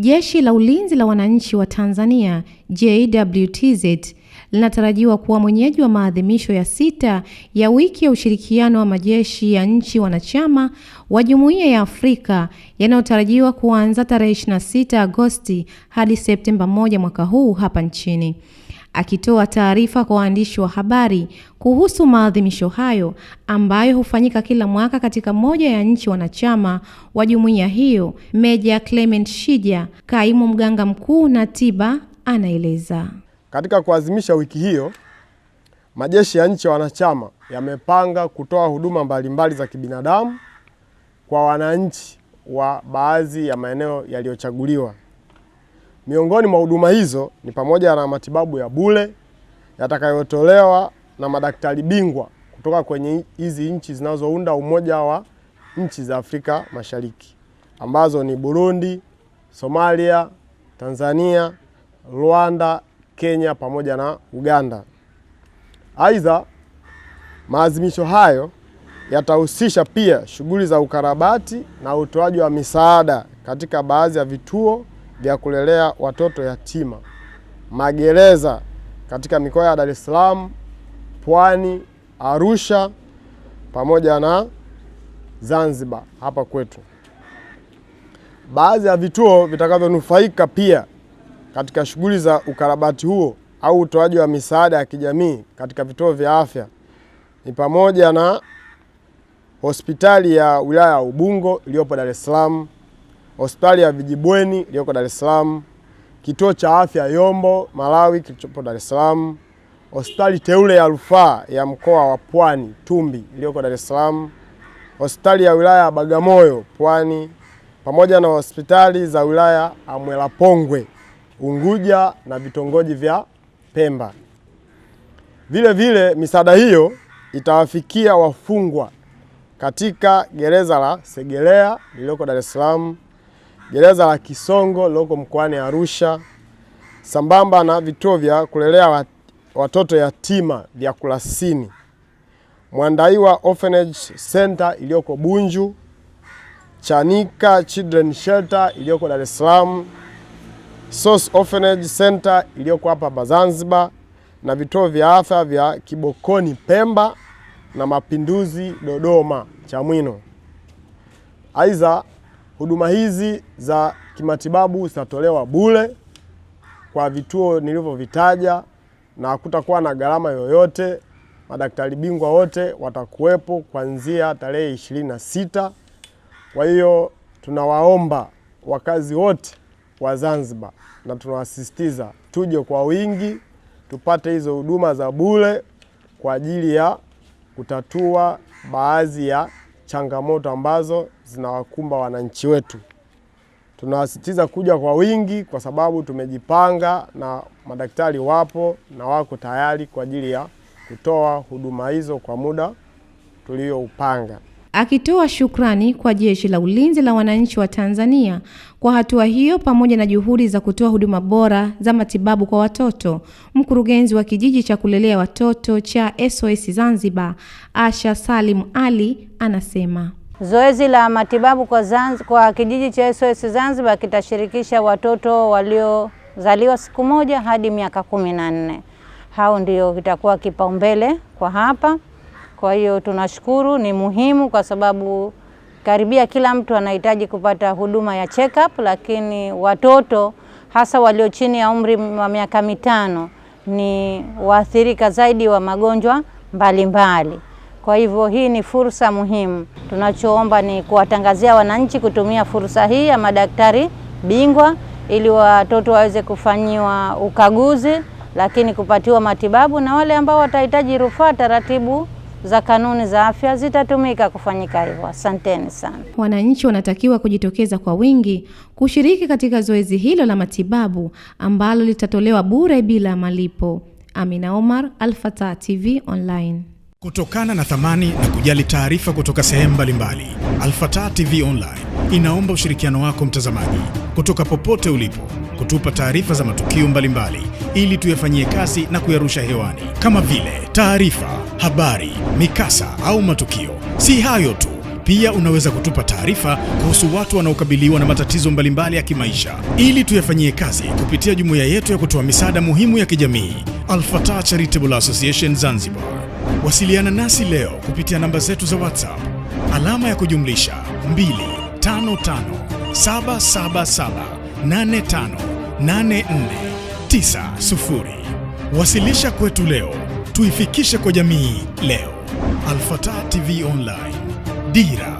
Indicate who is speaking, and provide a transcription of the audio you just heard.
Speaker 1: Jeshi la Ulinzi la Wananchi wa Tanzania JWTZ linatarajiwa kuwa mwenyeji wa maadhimisho ya 6 ya wiki ya ushirikiano wa majeshi ya nchi wanachama wa Jumuiya ya Afrika yanayotarajiwa kuanza tarehe 26 Agosti hadi Septemba 1 mwaka huu hapa nchini. Akitoa taarifa kwa waandishi wa habari kuhusu maadhimisho hayo ambayo hufanyika kila mwaka katika moja ya nchi wanachama wa jumuiya hiyo, Meja Clement Shija, kaimu mganga mkuu na tiba, anaeleza.
Speaker 2: Katika kuadhimisha wiki hiyo, majeshi ya nchi wanachama yamepanga kutoa huduma mbalimbali za kibinadamu kwa wananchi wa baadhi ya maeneo yaliyochaguliwa. Miongoni mwa huduma hizo ni pamoja na matibabu ya bure yatakayotolewa na madaktari bingwa kutoka kwenye hizi nchi zinazounda Umoja wa Nchi za Afrika Mashariki ambazo ni Burundi, Somalia, Tanzania, Rwanda, Kenya pamoja na Uganda. Aidha, maadhimisho hayo yatahusisha pia shughuli za ukarabati na utoaji wa misaada katika baadhi ya vituo vya kulelea watoto yatima, magereza katika mikoa ya Dar es Salaam, Pwani, Arusha pamoja na Zanzibar hapa kwetu. Baadhi ya vituo vitakavyonufaika pia katika shughuli za ukarabati huo au utoaji wa misaada ya kijamii katika vituo vya afya ni pamoja na hospitali ya wilaya ya Ubungo iliyopo Dar es Salaam, hospitali ya Vijibweni iliyoko Dar es Salaam, kituo cha afya Yombo Malawi kilichopo Dar es Salaam, hospitali teule ya rufaa ya mkoa wa Pwani Tumbi iliyoko Dar es Salaam, hospitali ya wilaya ya Bagamoyo Pwani, pamoja na hospitali za wilaya ya Mwelapongwe, Unguja na vitongoji vya Pemba. Vile vile misaada hiyo itawafikia wafungwa katika gereza la Segerea lililoko Dar es Salaam, gereza la Kisongo lililoko mkoani Arusha, sambamba na vituo vya kulelea watoto yatima vya Kurasini, Mwandaiwa Orphanage Center iliyoko Bunju, Chanika Children Shelter iliyoko Dar es Salaam, Source Orphanage Center iliyoko hapa Zanzibar, na vituo vya afya vya Kibokoni Pemba na Mapinduzi Dodoma Chamwino. Aidha, huduma hizi za kimatibabu zitatolewa bure kwa vituo nilivyovitaja na hakutakuwa na gharama yoyote. Madaktari bingwa wote watakuwepo kuanzia tarehe 26. Kwa hiyo tunawaomba wakazi wote wa Zanzibar na tunawasisitiza tuje kwa wingi tupate hizo huduma za bure kwa ajili ya kutatua baadhi ya changamoto ambazo zinawakumba wananchi wetu. Tunawasisitiza kuja kwa wingi kwa sababu tumejipanga na madaktari wapo na wako tayari kwa ajili ya kutoa huduma hizo kwa muda tulioupanga.
Speaker 1: Akitoa shukrani kwa Jeshi la Ulinzi la Wananchi wa Tanzania kwa hatua hiyo pamoja na juhudi za kutoa huduma bora za matibabu kwa watoto, mkurugenzi wa kijiji cha kulelea watoto cha SOS Zanzibar, Asha Salim Ali, anasema
Speaker 3: zoezi la matibabu kwa kijiji cha SOS Zanzibar kitashirikisha watoto waliozaliwa siku moja hadi miaka 14. Hao ndio kitakuwa kipaumbele kwa hapa. Kwa hiyo tunashukuru, ni muhimu kwa sababu karibia kila mtu anahitaji kupata huduma ya check up, lakini watoto hasa walio chini ya umri wa miaka 5 ni waathirika zaidi wa magonjwa mbalimbali. Kwa hivyo hii ni fursa muhimu. Tunachoomba ni kuwatangazia wananchi kutumia fursa hii ya madaktari bingwa ili watoto waweze kufanyiwa ukaguzi, lakini kupatiwa matibabu, na wale ambao watahitaji rufaa, taratibu za kanuni za afya zitatumika kufanyika hivyo. Asanteni sana.
Speaker 1: Wananchi wanatakiwa kujitokeza kwa wingi kushiriki katika zoezi hilo la matibabu ambalo litatolewa bure bila malipo. Amina Omar, Al-Fatah TV Online.
Speaker 4: Kutokana na thamani na kujali taarifa kutoka sehemu mbalimbali, Al-Fatah TV Online inaomba ushirikiano wako mtazamaji, kutoka popote ulipo, kutupa taarifa za matukio mbalimbali ili tuyafanyie kazi na kuyarusha hewani, kama vile taarifa, habari, mikasa au matukio. Si hayo tu, Pia unaweza kutupa taarifa kuhusu watu wanaokabiliwa na matatizo mbalimbali ya kimaisha ili tuyafanyie kazi kupitia jumuiya yetu ya kutoa misaada muhimu ya kijamii, Al-Fatah Charitable Association Zanzibar. Wasiliana nasi leo kupitia namba zetu za WhatsApp alama ya kujumlisha 255 Wasilisha kwetu leo, tuifikishe kwa jamii leo. Al-Fatah TV Online, dira